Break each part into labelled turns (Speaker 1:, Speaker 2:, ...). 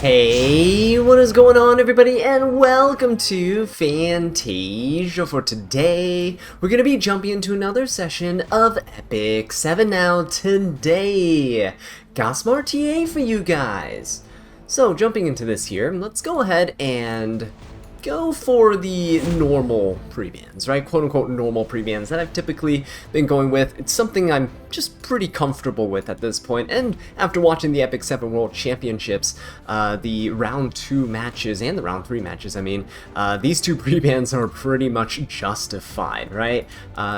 Speaker 1: Hey, what is going on everybody, and welcome to Fantasia. For today, we're going to be jumping into another session of Epic 7 now today. Got some RTA for you guys. So, jumping into this here, let's go ahead and go for the normal pre-bans, right? Quote-unquote normal pre-bans that I've typically been going with. It's something I'm just pretty comfortable with at this point, and after watching the Epic 7 World Championships, the round 2 matches and the round 3 matches, I mean, these two pre-bans are pretty much justified, right?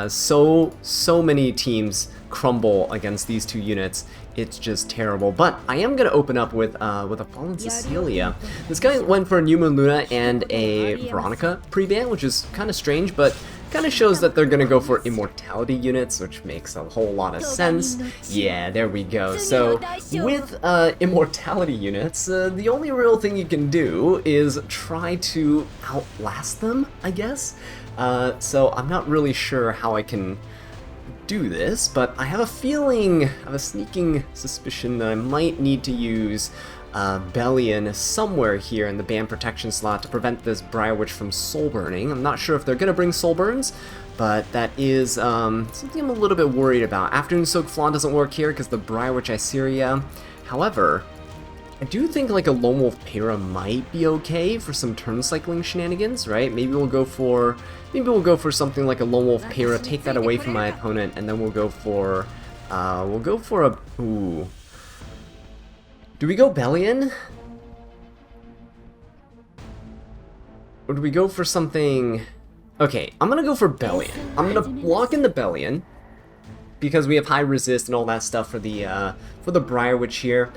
Speaker 1: So many teams crumble against these two units. It's just terrible. But I am going to open up with a Fallen Cecilia. This guy went for a New Moon Luna and a Veronica pre-ban, which is kind of strange, but kind of shows that they're going to go for Immortality units, which makes a whole lot of sense. Yeah, there we go. So with Immortality units, the only real thing you can do is try to outlast them, I guess. So I'm not really sure how I can do this, but I have a feeling, I have a sneaking suspicion that I might need to use Bellion somewhere here in the ban protection slot to prevent this Briar Witch from soul burning. I'm not sure if they're going to bring soul burns, but that is something I'm a little bit worried about. Afternoon Soak Flawn doesn't work here because the Briar Witch Iceria. However, I do think like a Lone Wolf Para might be okay for some turn cycling shenanigans, right? Maybe we'll go for something like a Lone Wolf Para, take that away from my opponent, and then we'll go for a ooh. Do we go Bellion? Or do we go for something? Okay, I'm gonna go for Bellion. I'm gonna lock in the Bellion because we have high resist and all that stuff for the Briar Witch here.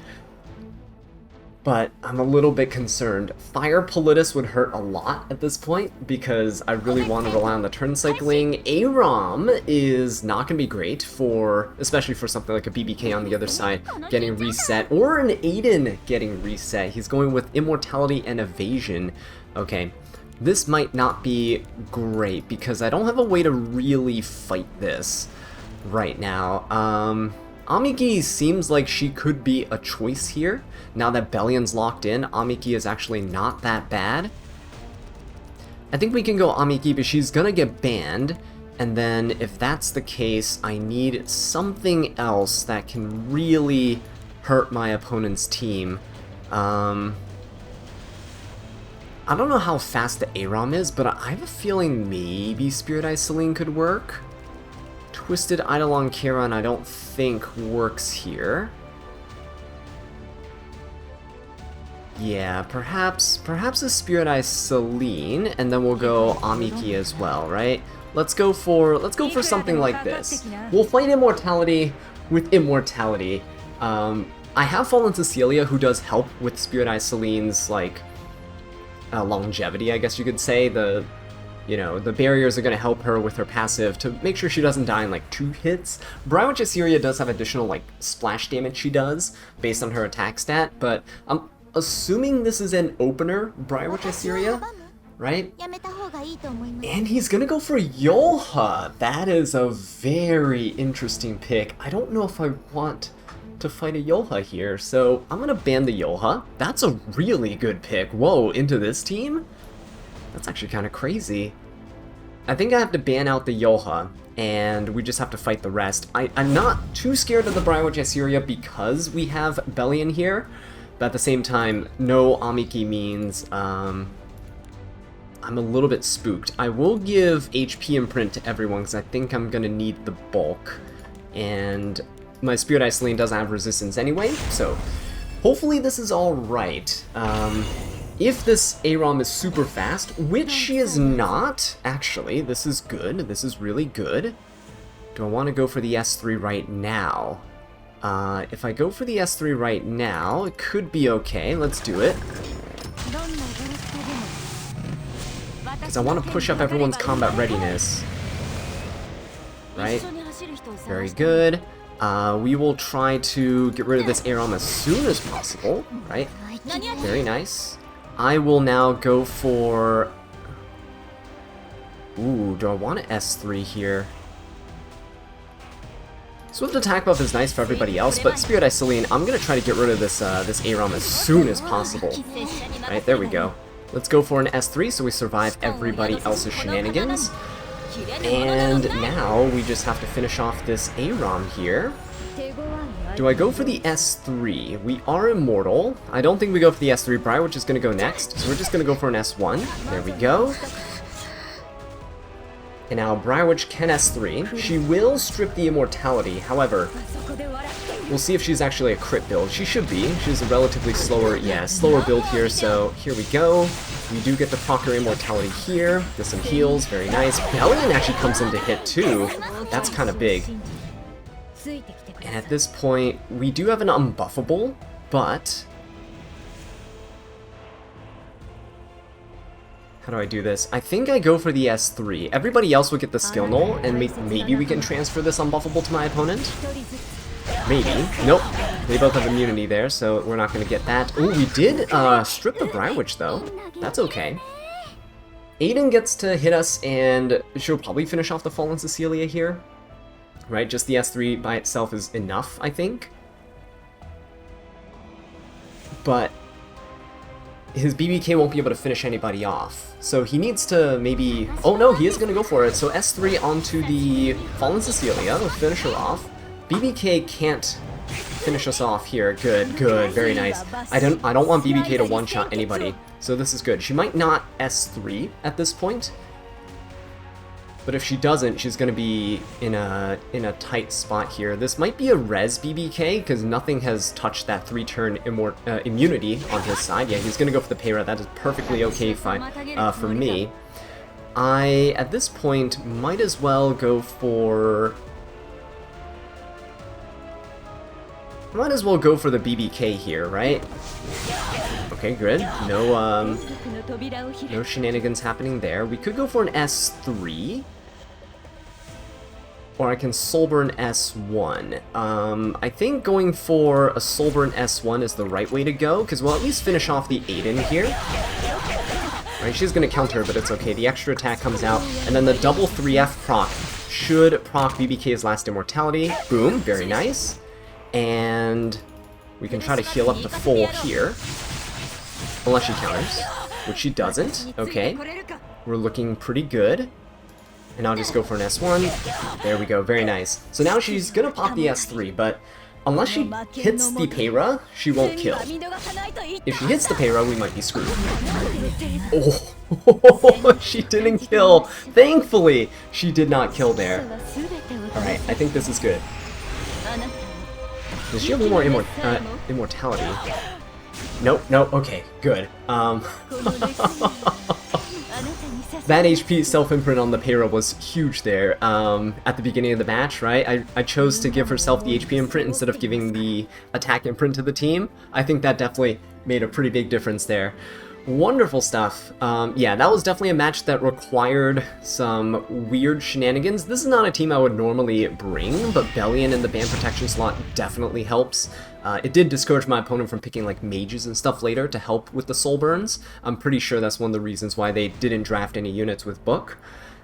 Speaker 1: But I'm a little bit concerned. Fire Politis would hurt a lot at this point because I really want to rely on the turn cycling. Aram is not going to be great for, especially for something like a BBK on the other side getting reset, or an Aiden getting reset. He's going with Immortality and Evasion. Okay, this might not be great because I don't have a way to really fight this right now. Amiki seems like she could be a choice here. Now that Bellion's locked in, Amiki is actually not that bad. I think we can go Amiki, but she's gonna get banned. And then if that's the case, I need something else that can really hurt my opponent's team. I don't know how fast the Aram is, but I have a feeling maybe Spirit Eye Celine could work. Twisted Eidolon Charon I don't think works here. Yeah, perhaps a Spirit Eye Celine, and then we'll go Amiki as well, right? Let's go for something like this. We'll fight Immortality with Immortality. I have Fallen Cecilia, who does help with Spirit Eye Celine's like longevity, I guess you could say. You know, the barriers are going to help her with her passive to make sure she doesn't die in like 2 hits. Briar Witch Iceria does have additional like splash damage she does based on her attack stat, but I'm assuming this is an opener Briar Witch Iceria, right? And he's going to go for Yolha. That is a very interesting pick. I don't know if I want to fight a Yolha here, so I'm going to ban the Yolha. That's a really good pick. Whoa, into this team? That's actually kind of crazy. I think I have to ban out the Yolha, and we just have to fight the rest. I'm not too scared of the Briar Witch Iceria because we have Bellion here, but at the same time, no Amiki means I'm a little bit spooked. I will give HP Imprint to everyone because I think I'm going to need the bulk, and my Spirit Eye Celine doesn't have resistance anyway, so hopefully this is alright. If this Aram is super fast, which she is not, actually, this is good. This is really good. Do I want to go for the S3 right now? If I go for the S3 right now, it could be okay. Let's do it. Because I want to push up everyone's combat readiness. Right? Very good. We will try to get rid of this Aram as soon as possible. Right? Very nice. I will now go for... Ooh, do I want an S3 here? Swift attack buff is nice for everybody else, but Spirit Eye Celine, I'm gonna try to get rid of this this AROM as soon as possible. Right, there we go. Let's go for an S3 so we survive everybody else's shenanigans. And now we just have to finish off this AROM here. Do I go for the S3? We are immortal. I don't think we go for the S3. Briarwitch is going to go next, so we're just going to go for an S1. There we go. And now Briarwitch can S3. She will strip the immortality, however, we'll see if she's actually a crit build. She should be. She's a relatively slower build here, so here we go. We do get to proc her immortality here. Get some heals, very nice. Bellion actually comes in to hit too. That's kind of big. And at this point, we do have an unbuffable, but... how do I do this? I think I go for the S3. Everybody else would get the skill null, and maybe we can transfer this unbuffable to my opponent? Maybe. Nope. They both have immunity there, so we're not going to get that. Ooh, we did strip the Briarwitch, though. That's okay. Aiden gets to hit us, and she'll probably finish off the Fallen Cecilia here. Right, just the S3 by itself is enough, I think. But his BBK won't be able to finish anybody off. So he needs to maybe... oh no, he is going to go for it. So S3 onto the Fallen Cecilia. We'll finish her off. BBK can't finish us off here. Good, good, very nice. I don't want BBK to one-shot anybody. So this is good. She might not S3 at this point. But if she doesn't, she's going to be in a tight spot here. This might be a res BBK, because nothing has touched that 3-turn immunity on his side. Yeah, he's going to go for the Payra. That is perfectly okay for me. I, at this point, might as well go for... might as well go for the BBK here, right? Okay, good. No shenanigans happening there. We could go for an S3. Or I can Soulburn S1. I think going for a Soulburn S1 is the right way to go, because we'll at least finish off the Aiden here. Right, she's going to counter, but it's okay. The extra attack comes out, and then the double 3F proc should proc BBK's last immortality. Boom, very nice. And we can try to heal up to full here. Unless she counters, which she doesn't. Okay, we're looking pretty good. And I'll just go for an S1. There we go, very nice. So now she's gonna pop the S3, but unless she hits the Payra, she won't kill. If she hits the Payra, we might be screwed. Oh, she didn't kill. Thankfully, she did not kill there. Alright, I think this is good. Does she have more immortality? Nope, nope, okay, good. That HP self-imprint on the Payra was huge there at the beginning of the match, right? I chose to give herself the HP imprint instead of giving the attack imprint to the team. I think that definitely made a pretty big difference there. Wonderful stuff. Yeah, that was definitely a match that required some weird shenanigans. This is not a team I would normally bring, but Bellion in the band protection slot definitely helps. It did discourage my opponent from picking like mages and stuff later to help with the soul burns. I'm pretty sure that's one of the reasons why they didn't draft any units with Book.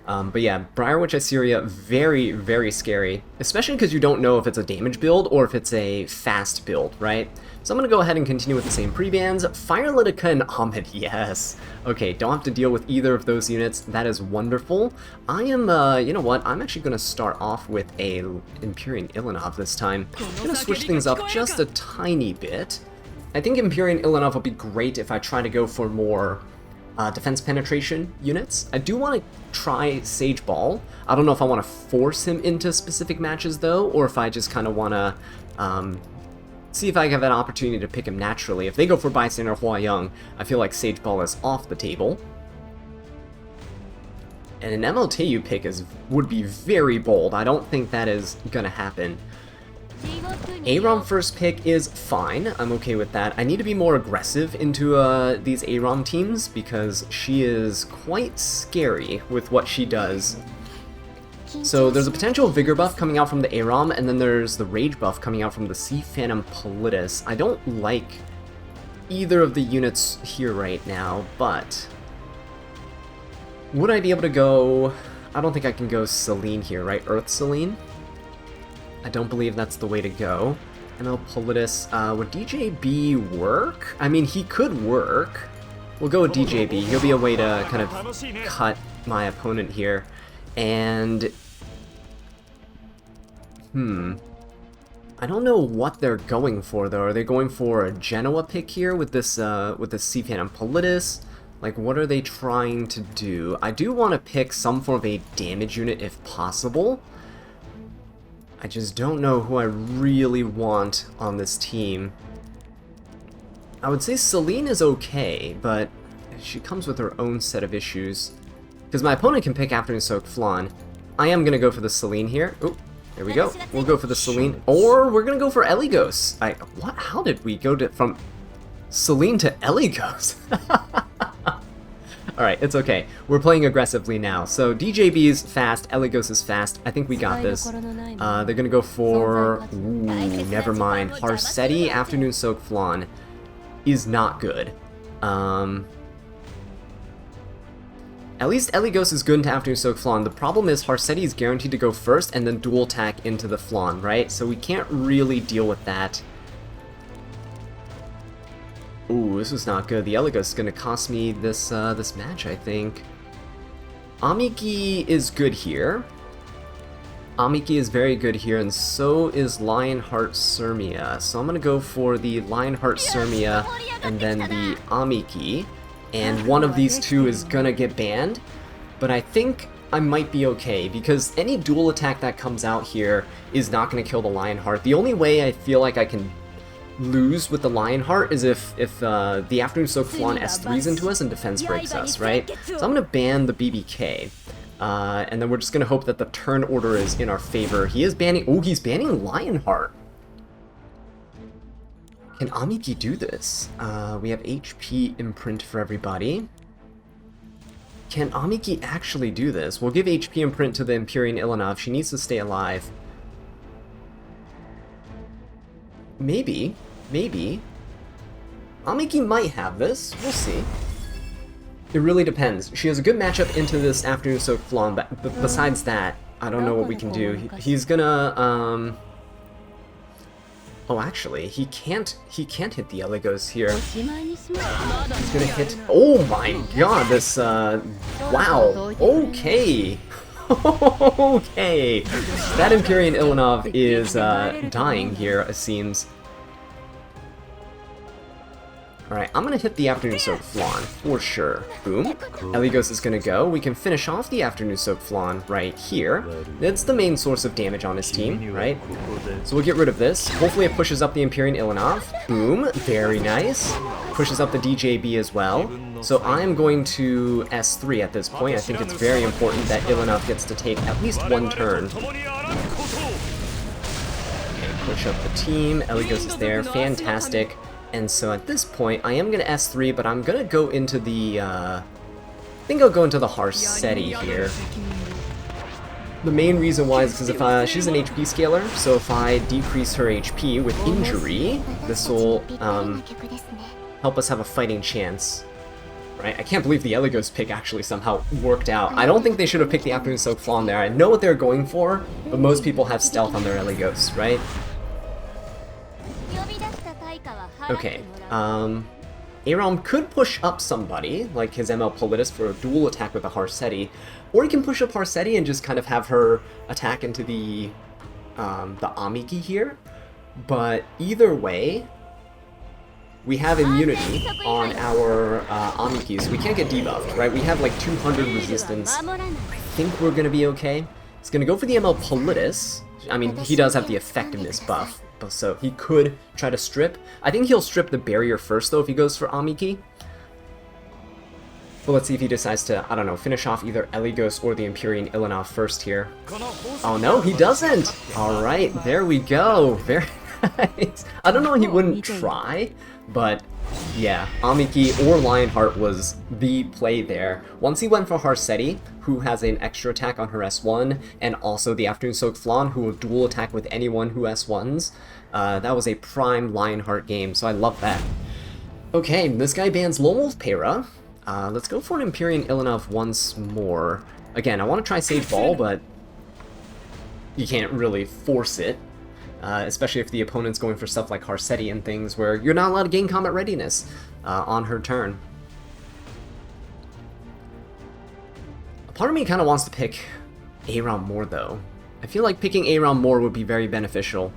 Speaker 1: But yeah, Briarwitch Iceria, very, very scary, especially because you don't know if it's a damage build or if it's a fast build, right? So I'm going to go ahead and continue with the same pre-bans. Firelitica and Ahmed, yes. Okay, don't have to deal with either of those units. That is wonderful. I am, you know what, I'm actually going to start off with a Empyrean Ilanov this time. I'm going to switch things up just a tiny bit. I think Empyrean Ilanov would be great if I try to go for more defense penetration units. I do want to try Sage Ball. I don't know if I want to force him into specific matches though, or if I just kind of want to see if I have an opportunity to pick him naturally. If they go for Bystander Hua Young, I feel like Sage Ball is off the table. And an MLTU pick would be very bold. I don't think that is gonna happen. AROM first pick is fine. I'm okay with that. I need to be more aggressive into these AROM teams because she is quite scary with what she does. So there's a potential Vigor buff coming out from the AROM, and then there's the Rage buff coming out from the Sea Phantom Politis. I don't like either of the units here right now, but would I be able to go... I don't think I can go Celine here, right? Earth Celine? I don't believe that's the way to go. ML Politis, would DJB work? I mean, he could work. We'll go with DJB. He'll be a way to kind of cut my opponent here. And... I don't know what they're going for, though. Are they going for a Genoa pick here with this C-Phantom Politis? Like, what are they trying to do? I do want to pick some form of a damage unit if possible. I just don't know who I really want on this team. I would say Celine is okay, but she comes with her own set of issues. Because my opponent can pick Afternoon Soaked Flan. I am going to go for the Celine here. Oop, there we go. We'll go for the Celine. Or we're going to go for Eligos. What? How did we go from Celine to Eligos? Alright, it's okay. We're playing aggressively now. So DJB is fast, Eligos is fast. I think we got this. They're gonna go for... Ooh, never mind. Harsetti, Afternoon Soak Flan is not good. At least Eligos is good into Afternoon Soak Flan. The problem is Harsetti is guaranteed to go first and then dual attack into the Flan, right? So we can't really deal with that. Ooh, this is not good. The Eligos is going to cost me this this match, I think. Amiki is good here. Amiki is very good here, and so is Lionheart Sirmia. So I'm going to go for the Lionheart Sirmia and then the Amiki. And one of these two is going to get banned. But I think I might be okay, because any dual attack that comes out here is not going to kill the Lionheart. The only way I feel like I can lose with the Lionheart is if the Afternoon Soak Flan S3s into us and defense breaks us, right? So I'm going to ban the BBK. And then we're just going to hope that the turn order is in our favor. He is banning... Oh, he's banning Lionheart. Can Amiki do this? We have HP imprint for everybody. Can Amiki actually do this? We'll give HP imprint to the Empyrean Ilanov. She needs to stay alive. Maybe. Maybe. Amiki might have this. We'll see. It really depends. She has a good matchup into this Afternoon Soak Flan, but besides that, I don't know what we can do. He's gonna, Oh, actually, he can't hit the Eligos here. He's gonna hit... Oh my god, this, wow. Okay. Okay. That Empyrean Ilanov is, dying here, it seems. Alright, I'm gonna hit the Afternoon Soak Flan, for sure. Boom. Eligos is gonna go. We can finish off the Afternoon Soak Flan right here. It's the main source of damage on his team, right? So we'll get rid of this. Hopefully it pushes up the Empyrean Ilanov. Boom. Very nice. Pushes up the DJB as well. So I'm going to S3 at this point. I think it's very important that Ilanov gets to take at least one turn. Okay, push up the team. Eligos is there. Fantastic. And so at this point, I am going to S3, but I'm going to go into the, I think I'll go into the Harsetti here. The main reason why is because if she's an HP scaler, so if I decrease her HP with injury, this will help us have a fighting chance. Right? I can't believe the Eligos pick actually somehow worked out. I don't think they should have picked the Afternoon Soak Flan there. I know what they're going for, but most people have stealth on their Eligos, right? Okay, Aram could push up somebody, like his ML Politis for a dual attack with a Harsetti, or he can push up Harsetti and just kind of have her attack into the Amiki here. But either way, we have immunity on our Amiki, so we can't get debuffed, right? We have like 200 resistance. I think we're gonna be okay. He's gonna go for the ML Politis. I mean, he does have the effectiveness buff, so he could try to strip. I think he'll strip the barrier first, though, if he goes for Amiki. But let's see if he decides to, I don't know, finish off either Eligos or the Empyrean Ilanov first here. Oh no, he doesn't! Alright, there we go. Very nice. I don't know, he wouldn't try, but yeah, Amiki or Lionheart was the play there. Once he went for Harsetti, who has an extra attack on her S1, and also the Afternoon Soak Flan, who will dual attack with anyone who S1s, that was a prime Lionheart game, so I love that. Okay, this guy bans Lone Wolf Para. Let's go for an Empyrean Ilanov once more. Again, I want to try Sage Ball, but you can't really force it. especially if the opponent's going for stuff like Harsetti and things where you're not allowed to gain combat readiness on her turn. A part of me kind of wants to pick Aram more, though. I feel like picking Aram more would be very beneficial.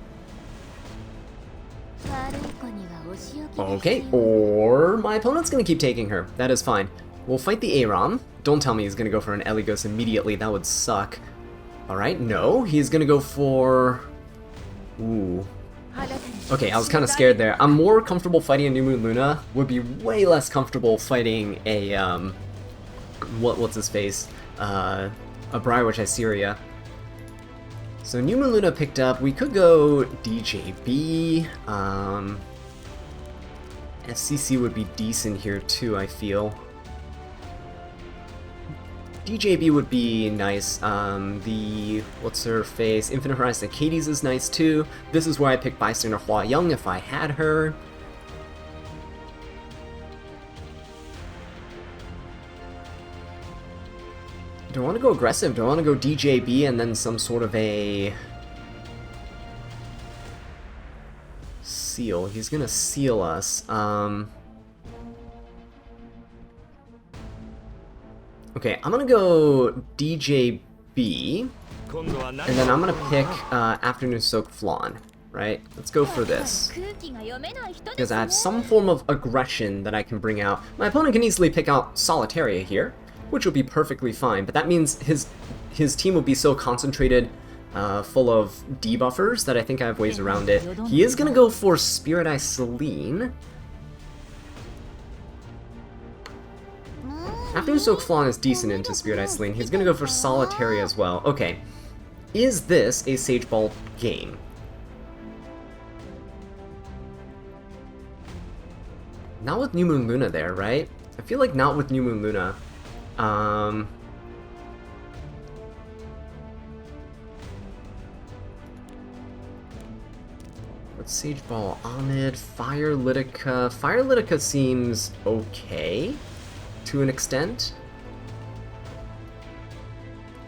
Speaker 1: Okay, or my opponent's going to keep taking her. That is fine. We'll fight the Aram. Don't tell me he's going to go for an Eligos immediately. That would suck. Alright, no. He's going to go for... Ooh. Okay, I was kind of scared there. I'm more comfortable fighting a New Moon Luna. Would be way less comfortable fighting a, what's his face? A Briarwitch Iseria. So New Moon Luna picked up. We could go DJB. FCC would be decent here too, I feel. DJB would be nice. The what's her face? Infinite Horizon Katie's is nice too. This is where I pick Bystander Hua Young if I had her. Do I want to go aggressive? Do I want to go DJB and then some sort of a seal? He's gonna seal us. Okay, I'm gonna go DJB, and then I'm gonna pick Afternoon Soak Flan, right? Let's go for this. Because I have some form of aggression that I can bring out. My opponent can easily pick out Solitaria here, which will be perfectly fine, but that means his team will be so concentrated, full of debuffers, that I think I have ways around it. He is gonna go for Spirit Eye Celine. Afternoon Soak Flan is decent into Spirit Eye Celine. He's gonna go for Solitaria as well. Okay. Is this a Sage Ball game? Not with New Moon Luna there, right? I feel like not with New Moon Luna. What's Sage Ball? Ahmed, Fire Litica. Fire Litica seems okay to an extent.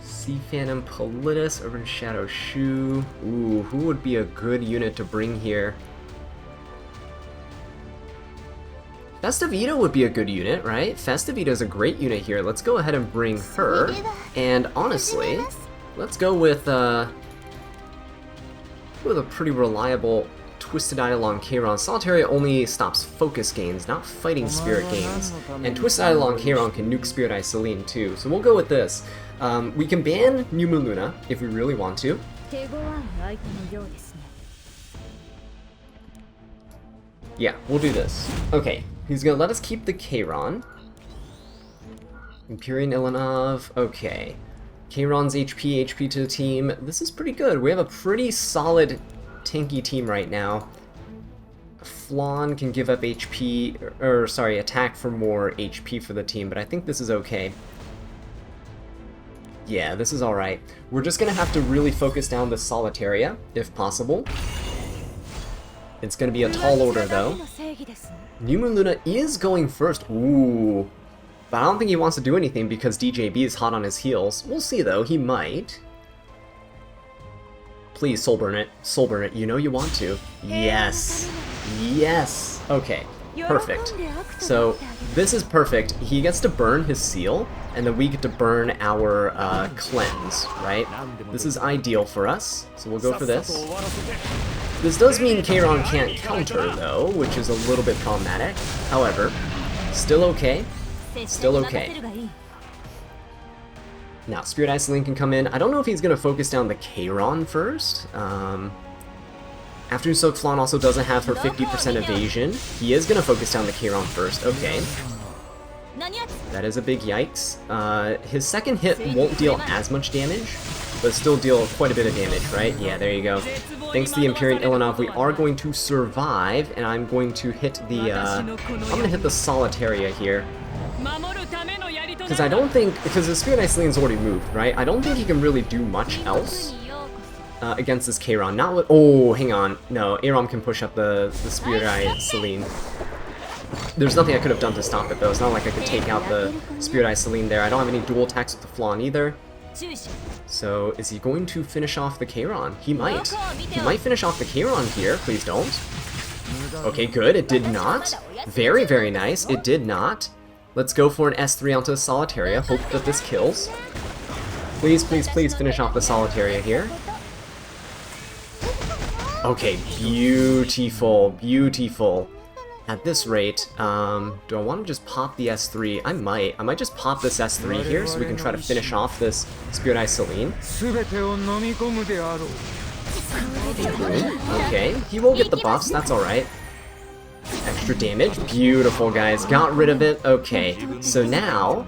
Speaker 1: Sea Phantom, Politis, Urban Shadow Shu. Ooh, who would be a good unit to bring here? Festivita would be a good unit, right? Festivita is a great unit here. Let's go ahead and bring her. And honestly, let's go with a pretty reliable Twisted Eidolon Kairon. Solitaria only stops focus gains, not fighting spirit gains. And Twisted Eidolon Kairon can nuke Spirit Eye Celine too. So we'll go with this. We can ban New Moon Luna if we really want to. Yeah, we'll do this. Okay, he's gonna let us keep the Kairon. Empyrean Ilanov, okay. Kairon's HP to the team. This is pretty good. We have a pretty solid tanky team right now. Flan can give up HP, or sorry, attack for more HP for the team, but I think this is okay. Yeah, this is alright. We're just gonna have to really focus down the Solitaria, if possible. It's gonna be a tall order though. New Moon Luna is going first. Ooh. But I don't think he wants to do anything because DJB is hot on his heels. We'll see though, he might. Please soul burn it. Soul burn it. You know you want to. Yes. Yes. Okay. Perfect. So this is perfect. He gets to burn his seal, and then we get to burn our cleanse, right? This is ideal for us. So we'll go for this. This does mean Kairon can't counter though, which is a little bit problematic. However, still okay. Still okay. Now, Spirit Eye Celine can come in. I don't know if he's going to focus down the Kairon first. Afternoon Soak Flan also doesn't have her 50% evasion. He is going to focus down the Kairon first. Okay. That is a big yikes. His second hit won't deal as much damage, but still deal quite a bit of damage, right? Yeah, there you go. Thanks to the Empyrean Ilanov, we are going to survive, and I'm going to hit the, I'm going to hit the Solitaria here. Because I don't think, because the Spirit Eye Celine's already moved, right? I don't think he can really do much else against this Kairon. Not with, oh, hang on. No, Aram can push up the Spirit Eye Celine. There's nothing I could have done to stop it, though. It's not like I could take out the Spirit Eye Celine there. I don't have any dual attacks with the Flan either. So, is he going to finish off the Keiron? He might. He might finish off the Keiron here. Please don't. Okay, good. It did not. Very, very nice. It did not. Let's go for an S3 onto the Solitaria. Hope that this kills. Please, please, please finish off the Solitaria here. Okay, beautiful, beautiful. At this rate, do I want to just pop the S3? I might just pop this S3 here so we can try to finish off this Spirit Eye Celine. Okay, he will get the buffs, that's alright. Extra damage, beautiful guys, got rid of it. Okay, so now,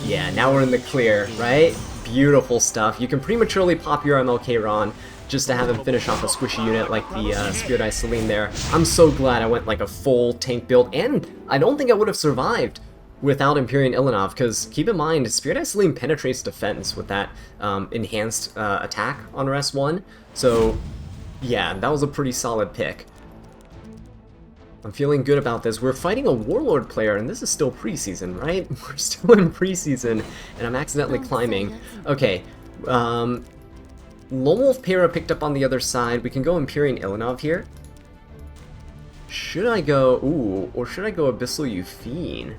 Speaker 1: yeah, now we're in the clear, right? Beautiful stuff. You can prematurely pop your MLK Ron just to have him finish off a squishy unit like the Spirit Eye Celine there. I'm so glad I went like a full tank build, and I don't think I would have survived without Empyrean Ilanov, because keep in mind, Spirit Eye Celine penetrates defense with that enhanced attack on RS1, so yeah, that was a pretty solid pick. I'm feeling good about this. We're fighting a Warlord player, and this is still preseason, right? We're still in preseason, and I'm accidentally climbing. Okay, Lone Wolf Para picked up on the other side. We can go Empyrean Ilanov here. Should I go... Ooh, or should I go Abyssal Euphine?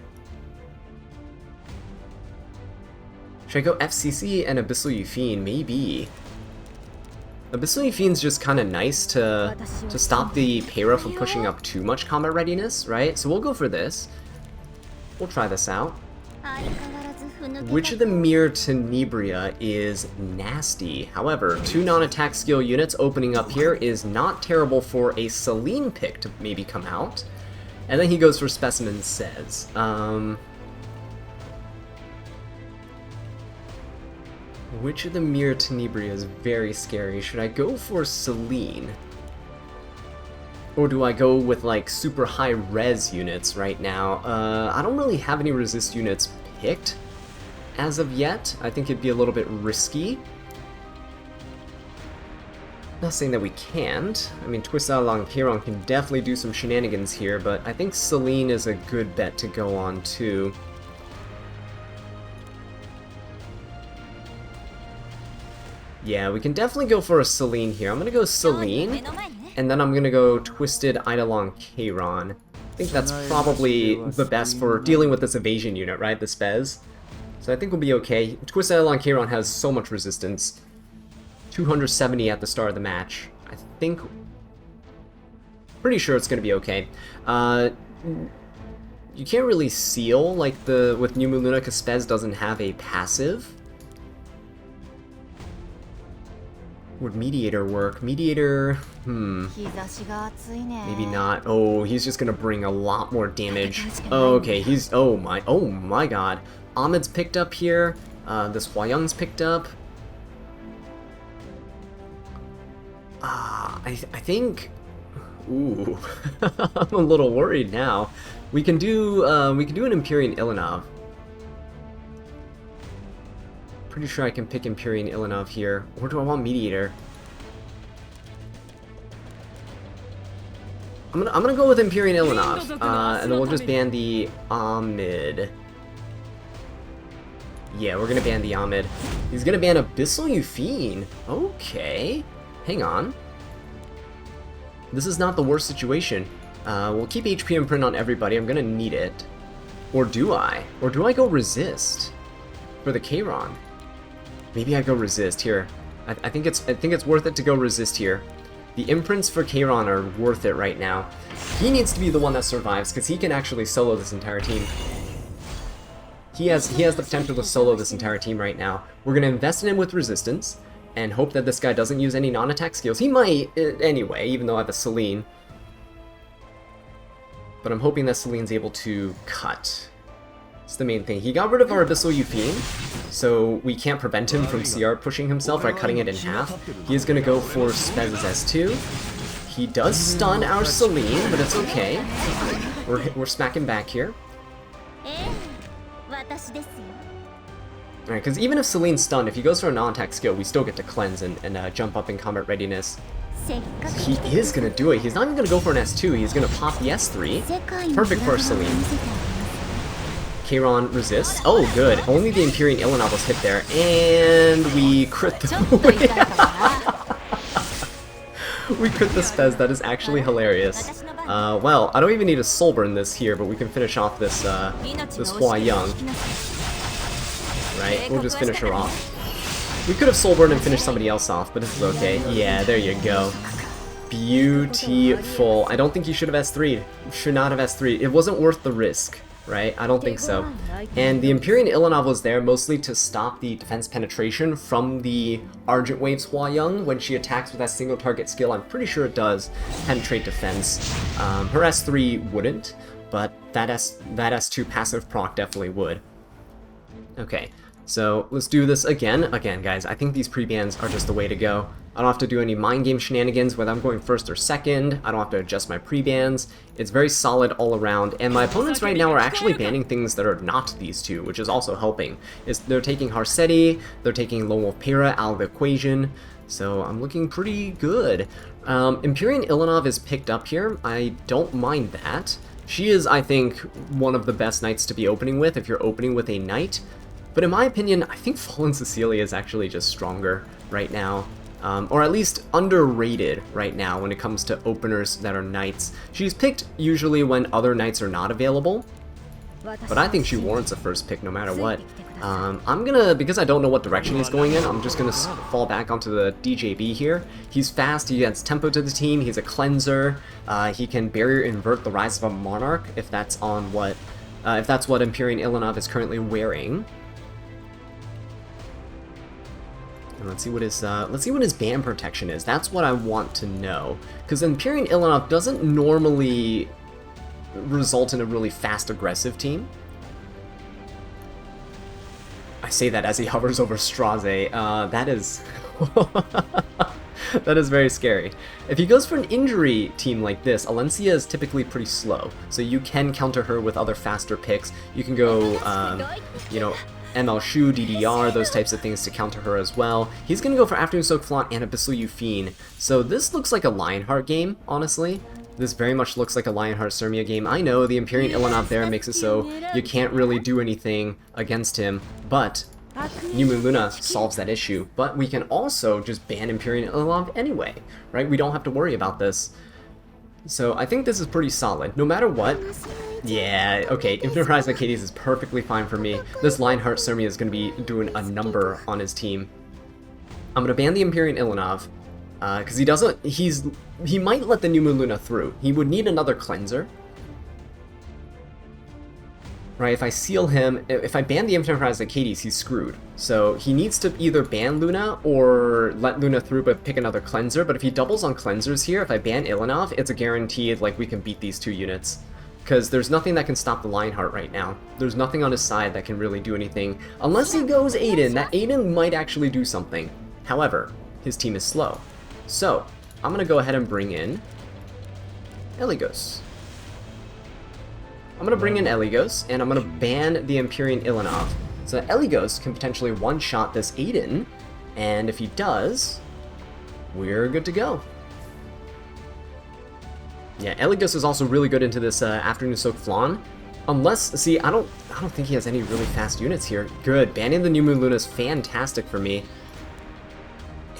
Speaker 1: Should I go FCC and Abyssal Euphine? Maybe. Abyssal Euphine's just kind of nice to stop the Para from pushing up too much combat readiness, right? So we'll go for this. We'll try this out. Witch of the Mirror Tenebria is nasty. However, 2 non-attack skill units opening up here is not terrible for a Celine pick to maybe come out. And then he goes for Specimen Says. Witch of the Mirror Tenebria is very scary. Should I go for Celine? Or do I go with like super high res units right now? I don't really have any resist units picked as of yet. I think it'd be a little bit risky. Not saying that we can't. I mean, Twist Out Along Keiron can definitely do some shenanigans here, but I think Celine is a good bet to go on too. Yeah, we can definitely go for a Celine here. I'm gonna go Celine, and then I'm gonna go Twisted Eidolon Keiron. I think that's probably the best for dealing with this evasion unit, right? The Spez. So I think we'll be okay. Twisted Eidolon Keiron has so much resistance. 270 at the start of the match. I think... Pretty sure it's gonna be okay. You can't really seal like with New Moon Luna, because Spez doesn't have a passive. Would Mediator work? Mediator... Maybe not. Oh, he's just gonna bring a lot more damage. Oh, okay, he's... Oh my god. Ahmed's picked up here. This Hwayoung's picked up. I think... Ooh. I'm a little worried now. We can do an Empyrean Ilanov. Pretty sure I can pick Empyrean Ilanov here. Or do I want Mediator? I'm gonna go with Empyrean Ilanov, and then we'll just ban the Ahmed. Yeah, we're gonna ban the Ahmed. He's gonna ban Abyssal Euphine. Okay, hang on. This is not the worst situation. We'll keep HP imprint on everybody. I'm gonna need it. Or do I? Or do I go resist for the Keiron? Maybe I go resist here. I think it's worth it to go resist here. The imprints for Keiron are worth it right now. He needs to be the one that survives because he can actually solo this entire team. He has the potential to solo this entire team right now. We're gonna invest in him with resistance and hope that this guy doesn't use any non-attack skills. He might anyway, even though I have a Celine. But I'm hoping that Celine's able to cut. It's the main thing. He got rid of our Abyssal Euphine, so we can't prevent him from CR pushing himself by cutting it in half. He is going to go for Spez's S2. He does stun our Celine, but it's okay. We're smacking back here. Alright, because even if Celine's stunned, if he goes for a non-attack skill, we still get to cleanse and jump up in combat readiness. He is going to do it. He's not even going to go for an S2. He's going to pop the S3. Perfect for Celine. Keiron resists. Oh, good. Only the Empyrean Ilanov was hit there. And we crit the... we crit the Spez. That is actually hilarious. Well, I don't even need a soul burn this here, but we can finish off this, this Hua Young. Right? We'll just finish her off. We could have soul burned and finished somebody else off, but this is okay. Yeah, there you go. Beautiful. I don't think you should have S3'd. Should not have S3'd. It wasn't worth the risk, right? I don't think so. And the Empyrean Ilanov was there mostly to stop the defense penetration from the Argent Wave's Hua Young. When she attacks with that single target skill, I'm pretty sure it does penetrate defense. Her S3 wouldn't, but that S2 passive proc definitely would. Okay. So let's do this again. Again, guys, I think these pre-bans are just the way to go. I don't have to do any mind game shenanigans, whether I'm going first or second. I don't have to adjust my pre-bans. It's very solid all around, and my opponents right now are actually banning things that are not these two, which is also helping. They're taking Harsetti, they're taking Lone Wolf Pyrrha out of the equation, so I'm looking pretty good. Empyrean Ilanov is picked up here. I don't mind that. She is, I think, one of the best knights to be opening with if you're opening with a knight. But in my opinion, I think Fallen Cecilia is actually just stronger right now. Or at least underrated right now when it comes to openers that are knights. She's picked usually when other knights are not available. But I think she warrants a first pick no matter what. I'm gonna, because I don't know what direction he's going in, I'm just gonna fall back onto the DJB here. He's fast, he adds tempo to the team, he's a cleanser. He can barrier invert the Rise of a Monarch if that's on what, if that's what Empyrean Ilanov is currently wearing. And let's see what his ban protection is. That's what I want to know, because Empyrean Ilanov doesn't normally result in a really fast aggressive team. I say that as he hovers over Straze. That is that is very scary. If he goes for an injury team like this, Alencia is typically pretty slow, so you can counter her with other faster picks. You can go, you know, ML Shu, DDR, those types of things to counter her as well. He's going to go for Afternoon Soak Flaunt and Abyssal Euphine. So this looks like a Lionheart game, honestly. This very much looks like a Lionheart Sirmia game. I know the Empyrean Ilanov there makes it so you can't really do anything against him, but New Moon Luna solves that issue. But we can also just ban Empyrean Ilanov anyway, right? We don't have to worry about this. So I think this is pretty solid, no matter what. Yeah, okay, Infinite Horizon Arcades is perfectly fine for me. This Lionheart Sirmia is going to be doing a number on his team. I'm going to ban the Empyrean Ilanov, because he might let the New Moon Luna through. He would need another cleanser. Right, if I seal him, if I ban the Infinite Horizon Arcades, he's screwed. So he needs to either ban Luna or let Luna through but pick another cleanser. But if he doubles on cleansers here, if I ban Ilanov, it's a guaranteed, like, we can beat these two units. Because there's nothing that can stop the Lionheart right now. There's nothing on his side that can really do anything. Unless he goes Aiden, that Aiden might actually do something. However, his team is slow. So, I'm going to go ahead and bring in Eligos. I'm going to bring in Eligos, and I'm going to ban the Empyrean Ilanov. So Eligos can potentially one-shot this Aiden, and if he does, we're good to go. Yeah, Eligos is also really good into this Afternoon Soak Flan. Unless, see, I don't think he has any really fast units here. Good, banning the New Moon Luna is fantastic for me.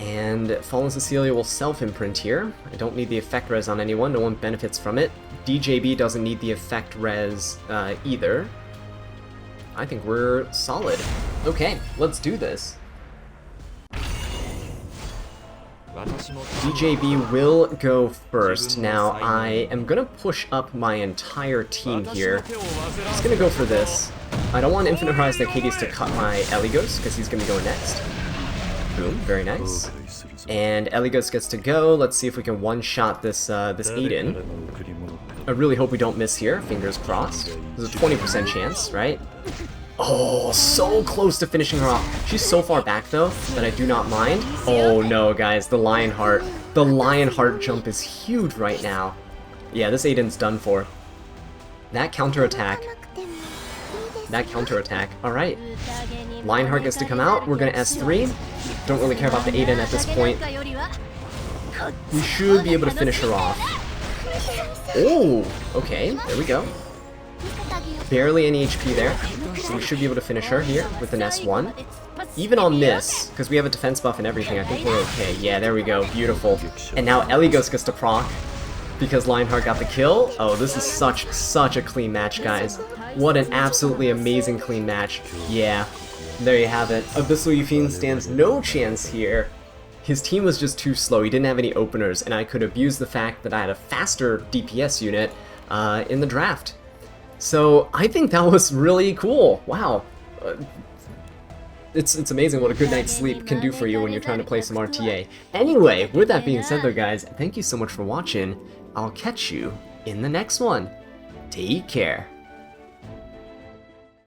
Speaker 1: And Fallen Cecilia will self-imprint here. I don't need the effect res on anyone, no one benefits from it. DJB doesn't need the effect res either. I think we're solid. Okay, let's do this. DJB will go first. Now, I am going to push up my entire team here. Just going to go for this. I don't want Infinite Horizon Arcades to cut my Eligos, because he's going to go next. Boom, very nice. And Eligos gets to go. Let's see if we can one-shot this this Aiden. I really hope we don't miss here. Fingers crossed. There's a 20% chance, right? Oh, so close to finishing her off. She's so far back, though, that I do not mind. Oh, no, guys. The Lionheart. The Lionheart jump is huge right now. Yeah, this Aiden's done for. That counterattack. That counterattack. Alright. Lionheart gets to come out. We're going to S3. Don't really care about the Aiden at this point. We should be able to finish her off. Oh, okay. There we go. Barely any HP there, so we should be able to finish her here with an S1. Even on this, because we have a defense buff and everything, I think we're okay. Yeah, there we go, beautiful. And now Eligos gets to proc, because Lionheart got the kill. Oh, this is such a clean match, guys. What an absolutely amazing clean match. Yeah, there you have it. Abyssal Euphine stands no chance here. His team was just too slow, he didn't have any openers, and I could abuse the fact that I had a faster DPS unit in the draft. So I think that was really cool. Wow. It's amazing what a good night's sleep can do for you when you're trying to play some RTA. Anyway, with that being said though, guys, thank you so much for watching. I'll catch you in the next one. Take care.